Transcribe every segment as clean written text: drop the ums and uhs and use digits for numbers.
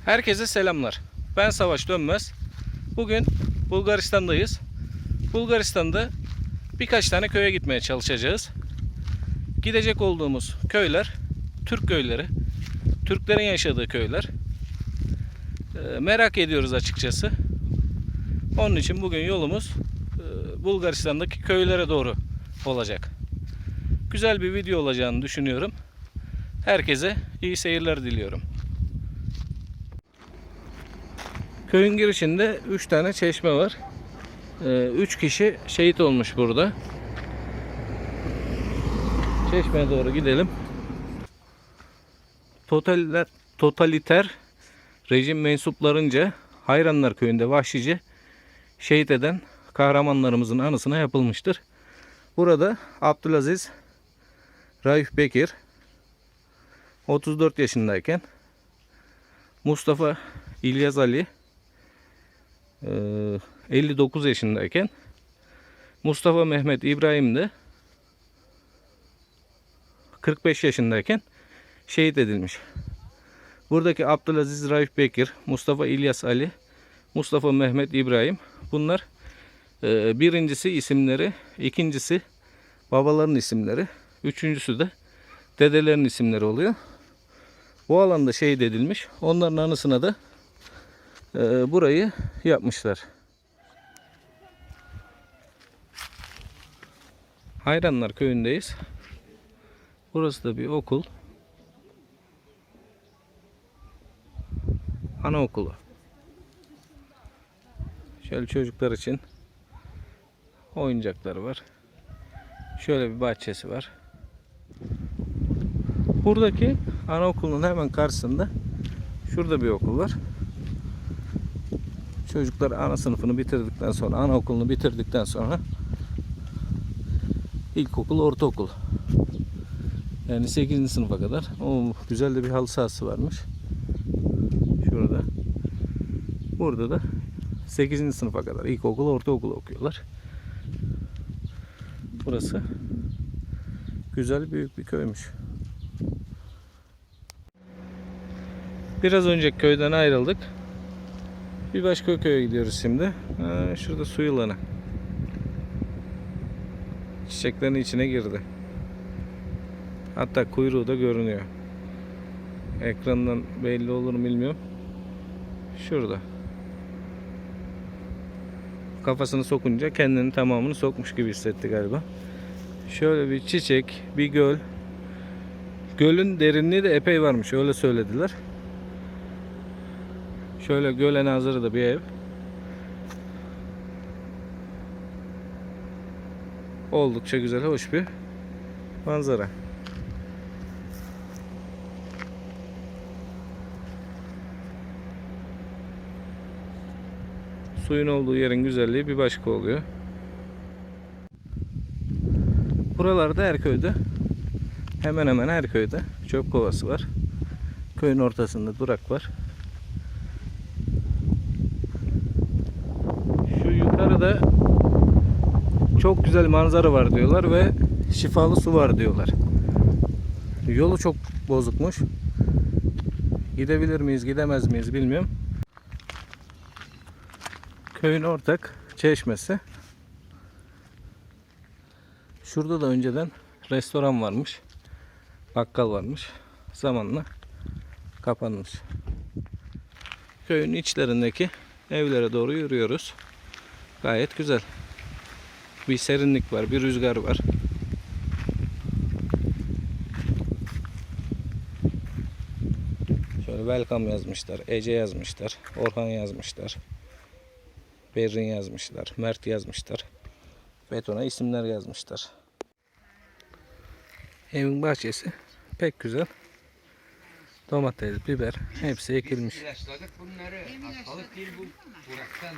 Herkese selamlar. Ben Savaş Dönmez. Bugün Bulgaristan'dayız. Bulgaristan'da birkaç tane köye gitmeye çalışacağız. Gidecek olduğumuz köyler Türk köyleri. Türklerin yaşadığı köyler. Merak ediyoruz açıkçası. Onun için bugün yolumuz Bulgaristan'daki köylere doğru olacak. Güzel bir video olacağını düşünüyorum. Herkese iyi seyirler diliyorum. Köyün girişinde 3 tane çeşme var. 3 kişi şehit olmuş burada. Çeşmeye doğru gidelim. Totaliter rejim mensuplarınca Hayranlar Köyü'nde vahşice şehit eden kahramanlarımızın anısına yapılmıştır. Burada Abdülaziz Raif Bekir 34 yaşındayken, Mustafa İlyas Ali 59 yaşındayken, Mustafa Mehmet İbrahim de 45 yaşındayken şehit edilmiş. Buradaki Abdülaziz Raif Bekir, Mustafa İlyas Ali, Mustafa Mehmet İbrahim, bunlar birincisi isimleri, ikincisi babaların isimleri, üçüncüsü de dedelerin isimleri oluyor. Bu alanda şehit edilmiş. Onların anısına da burayı yapmışlar. Hayranlar Köyü'ndeyiz. Burası da bir okul. Anaokulu. Şöyle çocuklar için oyuncakları var. Şöyle bir bahçesi var. Buradaki anaokulunun hemen karşısında şurada bir okul var. Çocuklar ana sınıfını bitirdikten sonra, anaokulunu bitirdikten sonra ilkokul, ortaokul. Yani 8. sınıfa kadar. O güzel de bir halı sahası varmış. Şurada. Burada da 8. sınıfa kadar ilkokul, ortaokul okuyorlar. Burası güzel, büyük bir köymüş. Biraz önceki köyden ayrıldık. Bir başka köye gidiyoruz şimdi. Şurada su yılanı. Çiçeklerin içine girdi. Hatta kuyruğu da görünüyor. Ekrandan belli olur mu bilmiyorum. Şurada. Kafasını sokunca kendini tamamını sokmuş gibi hissetti galiba. Şöyle bir çiçek, bir göl. Gölün derinliği de epey varmış, öyle söylediler. Şöyle göle nazırı da bir ev. Oldukça güzel, hoş bir manzara. Suyun olduğu yerin güzelliği bir başka oluyor. Buralarda her köyde, hemen hemen her köyde çöp kovası var. Köyün ortasında durak var. Şu yukarıda çok güzel manzara var diyorlar ve şifalı su var diyorlar. Yolu çok bozukmuş. Gidebilir miyiz, gidemez miyiz bilmiyorum. Köyün ortak çeşmesi. Şurada da önceden restoran varmış. Bakkal varmış. Zamanla kapanmış. Köyün içlerindeki evlere doğru yürüyoruz. Gayet güzel. Bir serinlik var, bir rüzgar var. Şöyle welcome yazmışlar, Ece yazmışlar, Orhan yazmışlar, Berrin yazmışlar, Mert yazmışlar. Betona isimler yazmışlar. Evin bahçesi pek güzel. Domates, biber hepsi ekilmiş. İlaçladık bunları. Hastalık değil bu. Duraktan.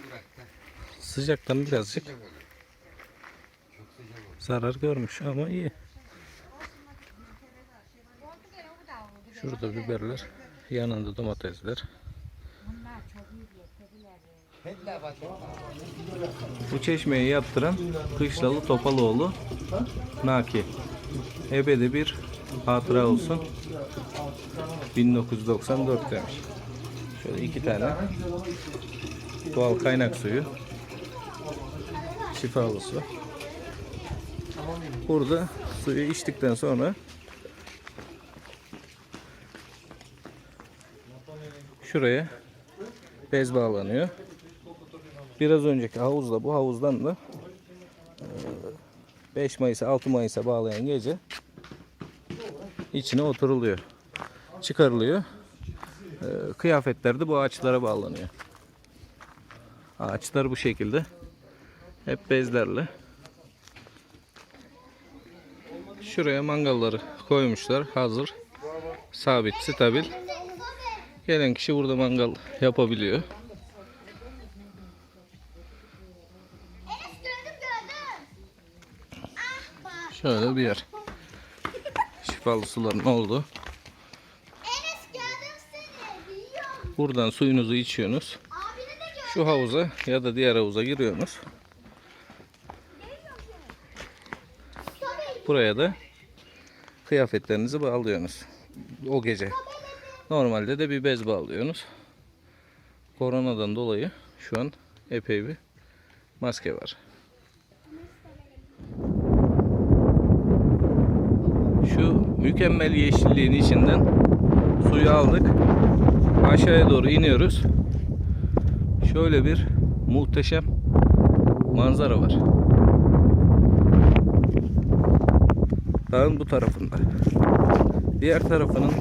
Sıcaktan birazcık zarar görmüş ama iyi. Şurada biberler, yanında domatesler. Bu çeşmeyi yaptıran Kışlalı Topalıoğlu Naki. Ebedi bir hatıra olsun. 1994 demiş. Şöyle 2 tane doğal kaynak suyu. Şifalı su. Burada suyu içtikten sonra şuraya bez bağlanıyor. Biraz önceki havuzda, bu havuzdan da 5 Mayıs'a 6 Mayıs'a bağlayan gece içine oturuluyor. Çıkarılıyor. Kıyafetler de bu ağaçlara bağlanıyor. Ağaçlar bu şekilde. Hep bezlerle. Şuraya mangalları koymuşlar. Hazır. Sabit, stabil. Gelen kişi burada mangal yapabiliyor. Şöyle bir yer. Şifalı suların olduğu. Buradan suyunuzu içiyorsunuz. Şu havuza ya da diğer havuza giriyorsunuz. Buraya da kıyafetlerinizi bağlıyorsunuz. O gece. Normalde de bir bez bağlıyorsunuz. Koronadan dolayı şu an epey bir maske var. Şu mükemmel yeşilliğin içinden suyu aldık. Aşağıya doğru iniyoruz. Şöyle bir muhteşem manzara var. Dağın bu tarafında. Diğer tarafının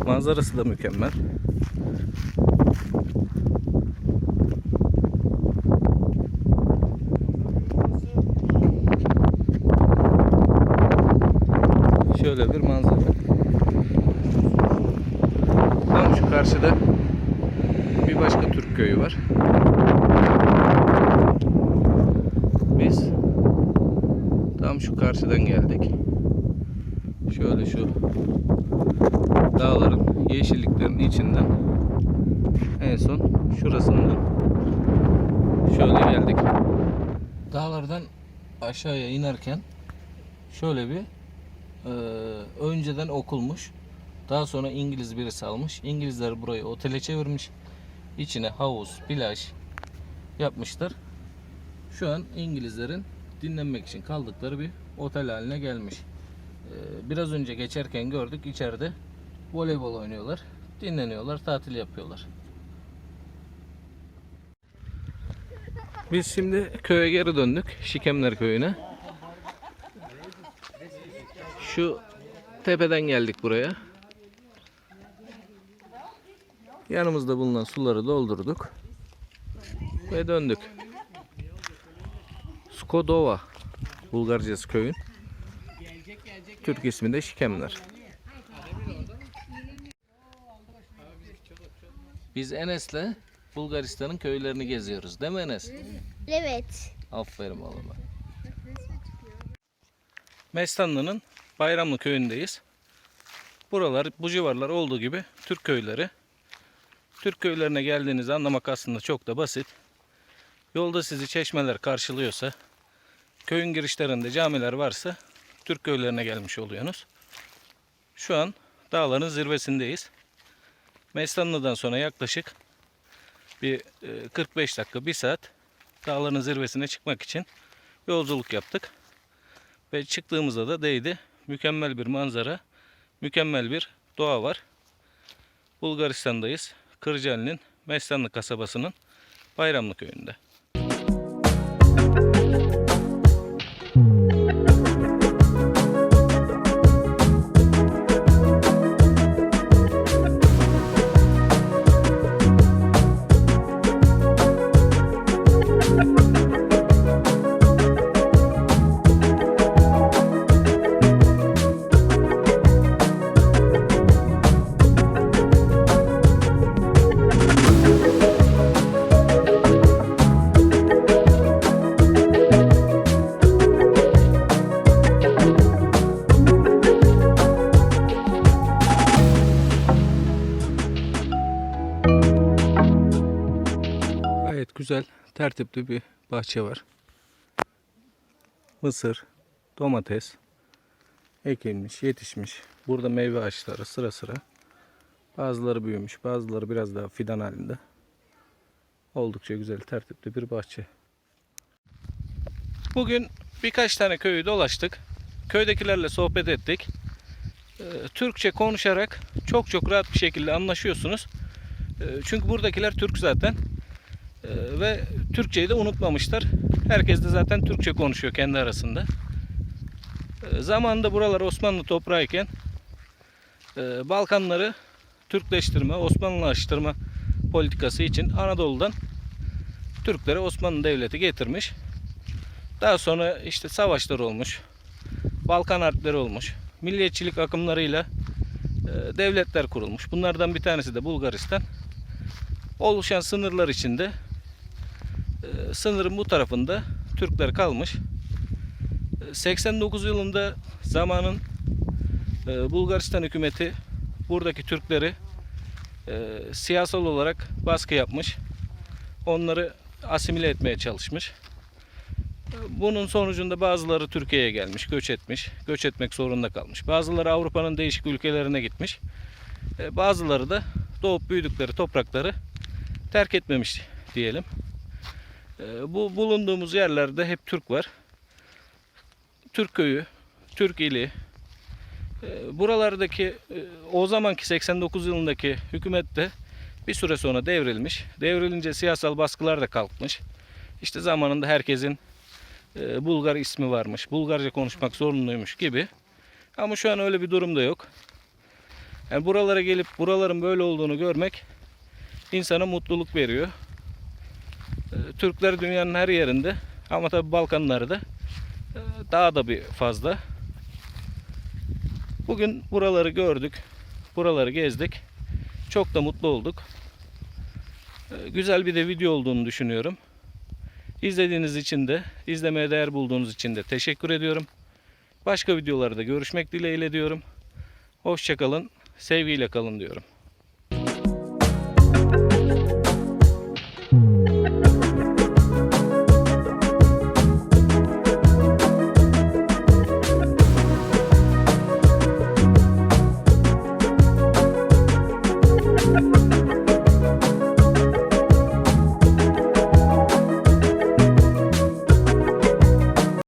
manzarası da mükemmel. Şöyle bir manzara. Tam şu karşıda bir başka Türk köyü var. Biz tam şu karşıdan geldik. Şöyle şu dağların, yeşilliklerin içinden en son şurasından şöyle geldik. Dağlardan aşağıya inerken şöyle bir önceden okulmuş. Daha sonra İngiliz birisi almış. İngilizler burayı otele çevirmiş. İçine havuz, plaj yapmışlar. Şu an İngilizlerin dinlenmek için kaldıkları bir otel haline gelmiş. Biraz önce geçerken gördük, içeride voleybol oynuyorlar, dinleniyorlar, tatil yapıyorlar. Biz şimdi köye geri döndük, Şikemler köyüne. Şu tepeden geldik buraya. Yanımızda bulunan suları doldurduk ve döndük. Skodova Bulgarcası köyün. Türk ismi de Şikemler. Biz Enes'le Bulgaristan'ın köylerini geziyoruz, değil mi Enes? Evet. Aferin oğluma. Mestanlı'nın Bayramlı köyündeyiz. Buralar, bu civarlar olduğu gibi Türk köyleri. Türk köylerine geldiğinizi anlamak aslında çok da basit. Yolda sizi çeşmeler karşılıyorsa, köyün girişlerinde camiler varsa Türk köylerine gelmiş oluyorsunuz. Şu an dağların zirvesindeyiz. Mestanlı'dan sonra yaklaşık bir 45 dakika, 1 saat dağların zirvesine çıkmak için yolculuk yaptık. Ve çıktığımızda da değdi. Mükemmel bir manzara, mükemmel bir doğa var. Bulgaristan'dayız. Kırcaali'nin Mestanlı kasabasının Bayramlı köyünde. Gayet güzel, tertipli bir bahçe var. Mısır, domates ekilmiş, yetişmiş. Burada meyve ağaçları sıra sıra. Bazıları büyümüş, bazıları biraz daha fidan halinde. Oldukça güzel, tertipli bir bahçe. Bugün birkaç tane köyü dolaştık. Köydekilerle sohbet ettik. Türkçe konuşarak çok rahat bir şekilde anlaşıyorsunuz. Çünkü buradakiler Türk zaten. Ve Türkçeyi de unutmamışlar. Herkes de zaten Türkçe konuşuyor kendi arasında. Zamanında buralar Osmanlı toprağıyken Balkanları Türkleştirme, Osmanlılaştırma politikası için Anadolu'dan Türklere Osmanlı Devleti getirmiş. Daha sonra işte savaşlar olmuş, Balkan harpleri olmuş, milliyetçilik akımlarıyla devletler kurulmuş. Bunlardan bir tanesi de Bulgaristan. Oluşan sınırlar içinde sınırın bu tarafında Türkler kalmış. 89 yılında zamanın Bulgaristan hükümeti buradaki Türkleri siyasal olarak baskı yapmış. Onları asimile etmeye çalışmış. Bunun sonucunda bazıları Türkiye'ye gelmiş, göç etmiş, göç etmek zorunda kalmış. Bazıları Avrupa'nın değişik ülkelerine gitmiş. Bazıları da doğup büyüdükleri toprakları terk etmemiş diyelim. Bu bulunduğumuz yerlerde hep Türk var. Türk köyü, Türk ili. Buralardaki o zamanki 89 yılındaki hükümet de bir süre sonra devrilmiş. Devrilince siyasal baskılar da kalkmış. İşte zamanında herkesin Bulgar ismi varmış. Bulgarca konuşmak zorunluymuş gibi. Ama şu an öyle bir durum da yok. Yani buralara gelip buraların böyle olduğunu görmek insana mutluluk veriyor. Türkler dünyanın her yerinde ama tabi Balkanlarda daha da bir fazla. Bugün buraları gördük. Buraları gezdik. Çok da mutlu olduk. Güzel bir de video olduğunu düşünüyorum. İzlediğiniz için de, izlemeye değer bulduğunuz için de teşekkür ediyorum. Başka videolarda görüşmek dileğiyle diyorum. Hoşça kalın, sevgiyle kalın diyorum.